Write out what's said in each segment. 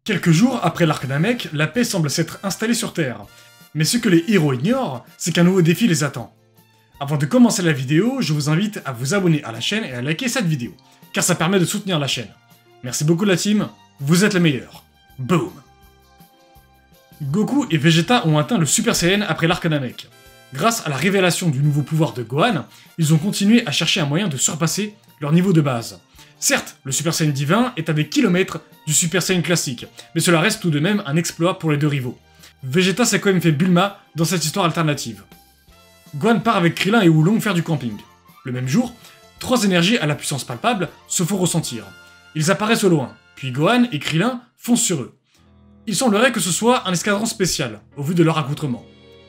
Quelques jours après l'arc Namek, la paix semble s'être installée sur Terre. Mais ce que les héros ignorent, c'est qu'un nouveau défi les attend. Avant de commencer la vidéo, je vous invite à vous abonner à la chaîne et à liker cette vidéo, car ça permet de soutenir la chaîne. Merci beaucoup la team, vous êtes les meilleurs. Boom! Goku et Vegeta ont atteint le Super Saiyan après l'arc Namek. Grâce à la révélation du nouveau pouvoir de Gohan, ils ont continué à chercher un moyen de surpasser leur niveau de base. Certes, le Super Saiyan divin est à des kilomètres du Super Saiyan classique, mais cela reste tout de même un exploit pour les deux rivaux. Vegeta s'est quand même fait Bulma dans cette histoire alternative. Gohan part avec Krillin et Oolong faire du camping. Le même jour, trois énergies à la puissance palpable se font ressentir. Ils apparaissent au loin, puis Gohan et Krillin foncent sur eux. Il semblerait que ce soit un escadron spécial, au vu de leur accoutrement.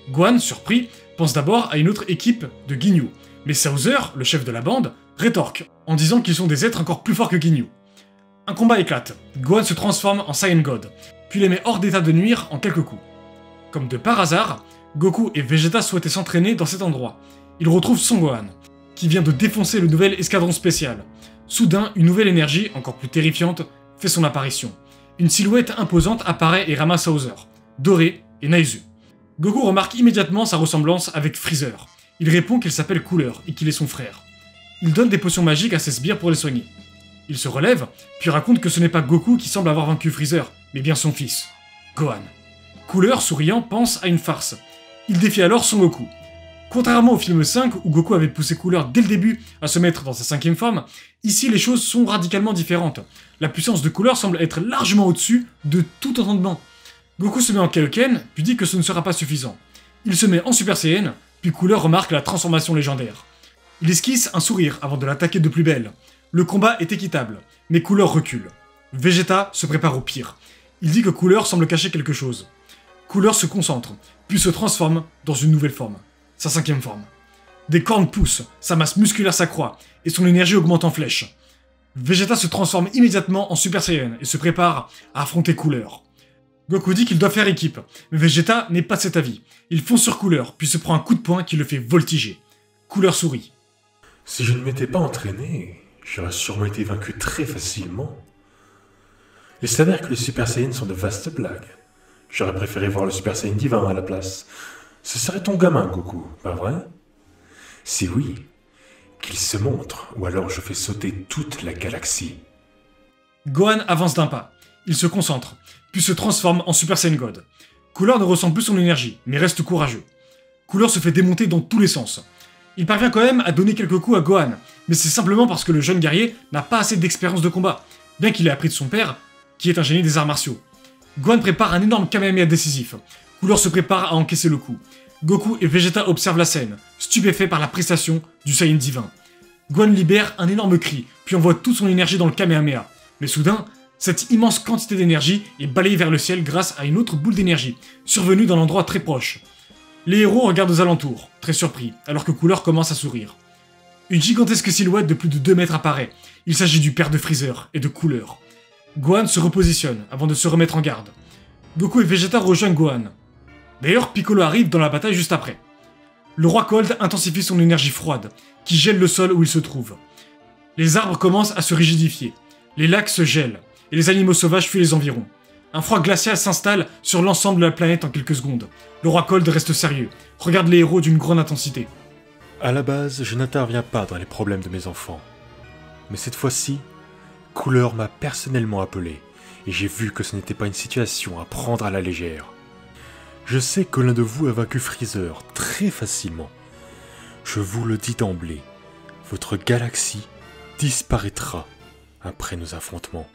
Gohan, surpris, pense d'abord à une autre équipe de Ginyu, mais Sauzer, le chef de la bande, rétorque, en disant qu'ils sont des êtres encore plus forts que Ginyu. Un combat éclate, Gohan se transforme en Saiyan God, puis les met hors d'état de nuire en quelques coups. Comme de par hasard, Goku et Vegeta souhaitaient s'entraîner dans cet endroit. Ils retrouvent Son Gohan, qui vient de défoncer le nouvel escadron spécial. Soudain, une nouvelle énergie, encore plus terrifiante, fait son apparition. Une silhouette imposante apparaît et ramasse Sauzer, Doré et Naizu. Goku remarque immédiatement sa ressemblance avec Freezer. Il répond qu'il s'appelle Cooler et qu'il est son frère. Il donne des potions magiques à ses sbires pour les soigner. Il se relève, puis raconte que ce n'est pas Goku qui semble avoir vaincu Freezer, mais bien son fils, Gohan. Cooler, souriant, pense à une farce. Il défie alors Son Goku. Contrairement au film 5, où Goku avait poussé Cooler dès le début à se mettre dans sa cinquième forme, ici les choses sont radicalement différentes. La puissance de Cooler semble être largement au-dessus de tout entendement. Goku se met en Kaioken, puis dit que ce ne sera pas suffisant. Il se met en Super Saiyan, puis Cooler remarque la transformation légendaire. Il esquisse un sourire avant de l'attaquer de plus belle. Le combat est équitable, mais Cooler recule. Vegeta se prépare au pire. Il dit que Cooler semble cacher quelque chose. Cooler se concentre, puis se transforme dans une nouvelle forme, sa cinquième forme. Des cornes poussent, sa masse musculaire s'accroît, et son énergie augmente en flèche. Vegeta se transforme immédiatement en Super Saiyan et se prépare à affronter Cooler. Goku dit qu'il doit faire équipe, mais Vegeta n'est pas de cet avis. Il fonce sur Cooler, puis se prend un coup de poing qui le fait voltiger. Cooler sourit. Si je ne m'étais pas entraîné, j'aurais sûrement été vaincu très facilement. Il s'avère que les Super Saiyans sont de vastes blagues. J'aurais préféré voir le Super Saiyan divin à la place. Ce serait ton gamin, Goku, pas vrai? Si oui, qu'il se montre, ou alors je fais sauter toute la galaxie. Gohan avance d'un pas. Il se concentre, puis se transforme en Super Saiyan God. Cooler ne ressent plus son énergie, mais reste courageux. Cooler se fait démonter dans tous les sens. Il parvient quand même à donner quelques coups à Gohan, mais c'est simplement parce que le jeune guerrier n'a pas assez d'expérience de combat, bien qu'il ait appris de son père, qui est un génie des arts martiaux. Gohan prépare un énorme Kamehameha décisif. Cooler se prépare à encaisser le coup. Goku et Vegeta observent la scène, stupéfaits par la prestation du Saiyan divin. Gohan libère un énorme cri, puis envoie toute son énergie dans le Kamehameha. Mais soudain, cette immense quantité d'énergie est balayée vers le ciel grâce à une autre boule d'énergie, survenue dans l'endroit très proche. Les héros regardent aux alentours, très surpris, alors que Cooler commence à sourire. Une gigantesque silhouette de plus de 2 mètres apparaît. Il s'agit du père de Freezer et de Cooler. Gohan se repositionne avant de se remettre en garde. Goku et Vegeta rejoignent Gohan. D'ailleurs, Piccolo arrive dans la bataille juste après. Le roi Cold intensifie son énergie froide, qui gèle le sol où il se trouve. Les arbres commencent à se rigidifier, les lacs se gèlent, et les animaux sauvages fuient les environs. Un froid glacial s'installe sur l'ensemble de la planète en quelques secondes. Le roi Cold reste sérieux, regarde les héros d'une grande intensité. À la base, je n'interviens pas dans les problèmes de mes enfants. Mais cette fois-ci, Cooler m'a personnellement appelé, et j'ai vu que ce n'était pas une situation à prendre à la légère. Je sais que l'un de vous a vaincu Freezer très facilement. Je vous le dis d'emblée, votre galaxie disparaîtra après nos affrontements.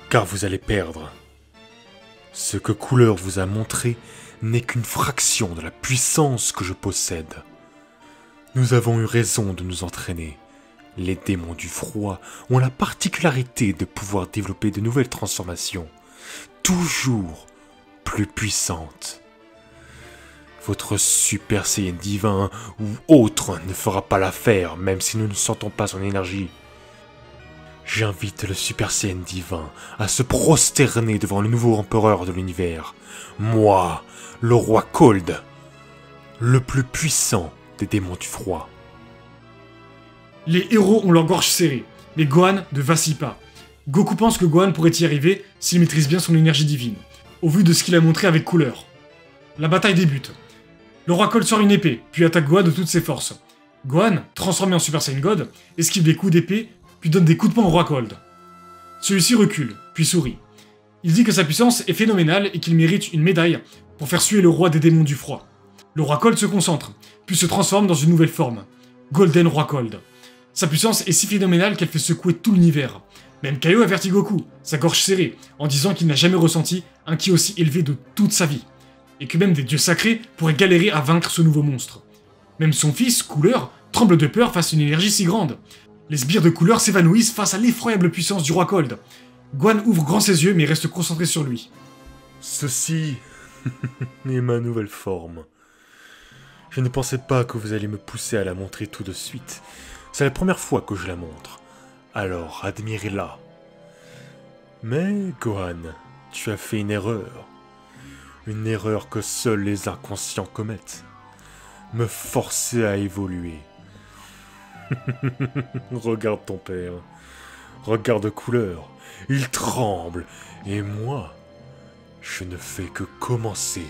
Car vous allez perdre. Ce que Cooler vous a montré n'est qu'une fraction de la puissance que je possède. Nous avons eu raison de nous entraîner. Les démons du froid ont la particularité de pouvoir développer de nouvelles transformations, toujours plus puissantes. Votre Super Saiyan divin ou autre ne fera pas l'affaire, même si nous ne sentons pas son énergie. J'invite le Super Saiyan divin à se prosterner devant le nouveau empereur de l'univers, moi, le roi Cold, le plus puissant des démons du froid. Les héros ont leur gorge serrée, mais Gohan ne vacille pas. Goku pense que Gohan pourrait y arriver s'il maîtrise bien son énergie divine, au vu de ce qu'il a montré avec Cooler. La bataille débute. Le roi Cold sort une épée, puis attaque Gohan de toutes ses forces. Gohan, transformé en Super Saiyan God, esquive des coups d'épée, puis donne des coups de poing au roi Cold. Celui-ci recule, puis sourit. Il dit que sa puissance est phénoménale et qu'il mérite une médaille pour faire suer le roi des démons du froid. Le roi Cold se concentre, puis se transforme dans une nouvelle forme. Golden Roi Cold. Sa puissance est si phénoménale qu'elle fait secouer tout l'univers. Même Kaio avertit Goku, sa gorge serrée, en disant qu'il n'a jamais ressenti un ki aussi élevé de toute sa vie, et que même des dieux sacrés pourraient galérer à vaincre ce nouveau monstre. Même son fils, Cooler, tremble de peur face à une énergie si grande. Les sbires de Cooler s'évanouissent face à l'effroyable puissance du roi Cold. Gohan ouvre grand ses yeux mais reste concentré sur lui. Ceci est ma nouvelle forme. Je ne pensais pas que vous alliez me pousser à la montrer tout de suite. C'est la première fois que je la montre. Alors admirez-la. Mais, Gohan, tu as fait une erreur. Une erreur que seuls les inconscients commettent. Me forcer à évoluer. Regarde ton père. Regarde Cooler. Il tremble. Et moi, je ne fais que commencer.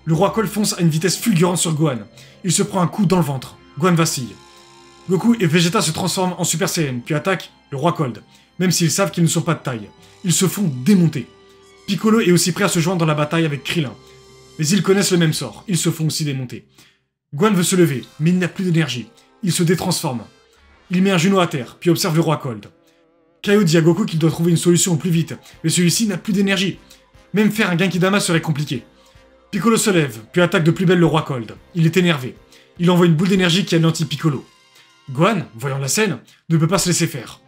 Le roi Cold fonce à une vitesse fulgurante sur Gohan. Il se prend un coup dans le ventre. Gohan vacille. Goku et Vegeta se transforment en Super Saiyan, puis attaquent le roi Cold, même s'ils savent qu'ils ne sont pas de taille. Ils se font démonter. Piccolo est aussi prêt à se joindre dans la bataille avec Krillin. Mais ils connaissent le même sort, ils se font aussi démonter. Gohan veut se lever, mais il n'a plus d'énergie. Il se détransforme. Il met un genou à terre, puis observe le roi Cold. Kaio dit à Goku qu'il doit trouver une solution au plus vite, mais celui-ci n'a plus d'énergie. Même faire un Genkidama serait compliqué. Piccolo se lève, puis attaque de plus belle le roi Cold. Il est énervé. Il envoie une boule d'énergie qui anéantit Piccolo. Gohan, voyant la scène, ne peut pas se laisser faire.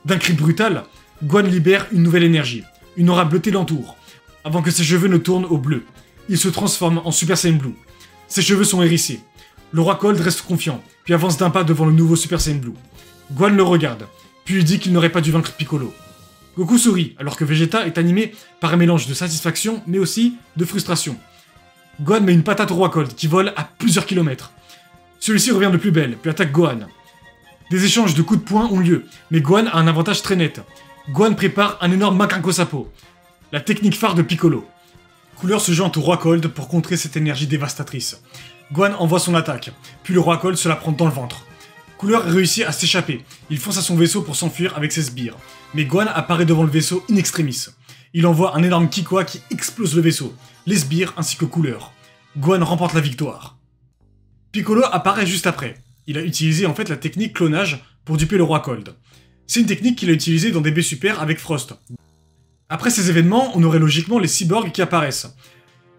D'un cri brutal, Gohan libère une nouvelle énergie. Une aura bleutée l'entoure, avant que ses cheveux ne tournent au bleu. Il se transforme en Super Saiyan Blue. Ses cheveux sont hérissés. Le roi Cold reste confiant, puis avance d'un pas devant le nouveau Super Saiyan Blue. Gohan le regarde, puis lui dit qu'il n'aurait pas dû vaincre Piccolo. Goku sourit, alors que Vegeta est animé par un mélange de satisfaction, mais aussi de frustration. Gohan met une patate au roi Cold, qui vole à plusieurs kilomètres. Celui-ci revient de plus belle, puis attaque Gohan. Des échanges de coups de poing ont lieu, mais Gohan a un avantage très net. Gohan prépare un énorme Makanko Sapo, la technique phare de Piccolo. Cooler se joint au roi Cold pour contrer cette énergie dévastatrice. Gohan envoie son attaque, puis le roi Cold se la prend dans le ventre. Cooler réussit à s'échapper, il fonce à son vaisseau pour s'enfuir avec ses sbires, mais Gohan apparaît devant le vaisseau in extremis. Il envoie un énorme Kikoa qui explose le vaisseau, les sbires ainsi que Cooler. Gohan remporte la victoire. Piccolo apparaît juste après. Il a utilisé en fait la technique clonage pour duper le roi Cold. C'est une technique qu'il a utilisée dans DB Super avec Frost. Après ces événements, on aurait logiquement les cyborgs qui apparaissent.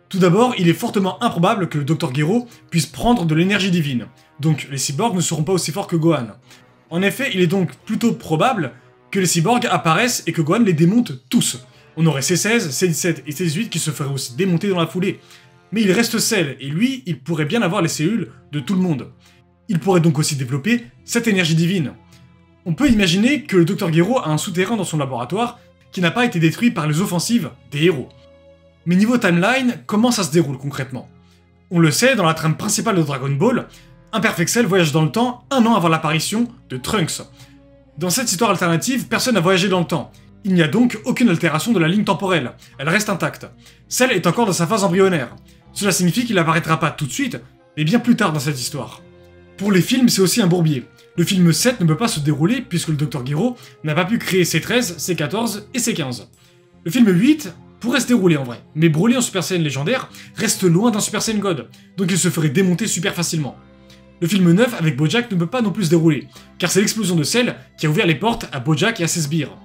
Tout d'abord, il est fortement improbable que le Dr Gero puisse prendre de l'énergie divine, donc les cyborgs ne seront pas aussi forts que Gohan. En effet, il est donc plutôt probable que les cyborgs apparaissent et que Gohan les démonte tous. On aurait C16, C17 et C18 qui se feraient aussi démonter dans la foulée. Mais il reste Cell, et lui, il pourrait bien avoir les cellules de tout le monde. Il pourrait donc aussi développer cette énergie divine. On peut imaginer que le Dr Gero a un souterrain dans son laboratoire qui n'a pas été détruit par les offensives des héros. Mais niveau timeline, comment ça se déroule concrètement? On le sait, dans la trame principale de Dragon Ball, Imperfect Cell voyage dans le temps un an avant l'apparition de Trunks. Dans cette histoire alternative, personne n'a voyagé dans le temps. Il n'y a donc aucune altération de la ligne temporelle, elle reste intacte. Cell est encore dans sa phase embryonnaire. Cela signifie qu'il n'apparaîtra pas tout de suite, mais bien plus tard dans cette histoire. Pour les films, c'est aussi un bourbier. Le film 7 ne peut pas se dérouler puisque le Dr Gero n'a pas pu créer C13, C14 et C15. Le film 8 pourrait se dérouler en vrai, mais Broly en Super Saiyan légendaire reste loin d'un Super Saiyan God, donc il se ferait démonter super facilement. Le film 9 avec Bojack ne peut pas non plus se dérouler, car c'est l'explosion de Cell qui a ouvert les portes à Bojack et à ses sbires.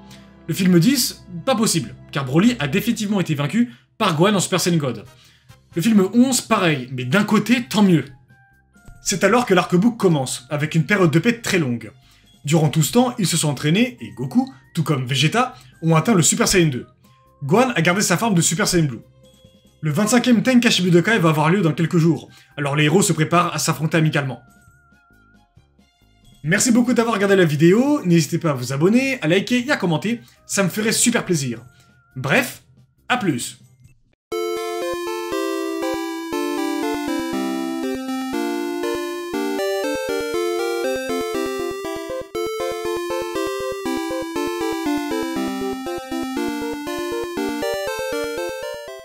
Le film 10, pas possible, car Broly a définitivement été vaincu par Gohan en Super Saiyan God. Le film 11, pareil, mais d'un côté, tant mieux. C'est alors que l'arc-book commence, avec une période de paix très longue. Durant tout ce temps, ils se sont entraînés, et Goku, tout comme Vegeta, ont atteint le Super Saiyan 2. Gohan a gardé sa forme de Super Saiyan Blue. Le 25e Tenkaichi Budokai va avoir lieu dans quelques jours, alors les héros se préparent à s'affronter amicalement. Merci beaucoup d'avoir regardé la vidéo, n'hésitez pas à vous abonner, à liker et à commenter, ça me ferait super plaisir. Bref, à plus.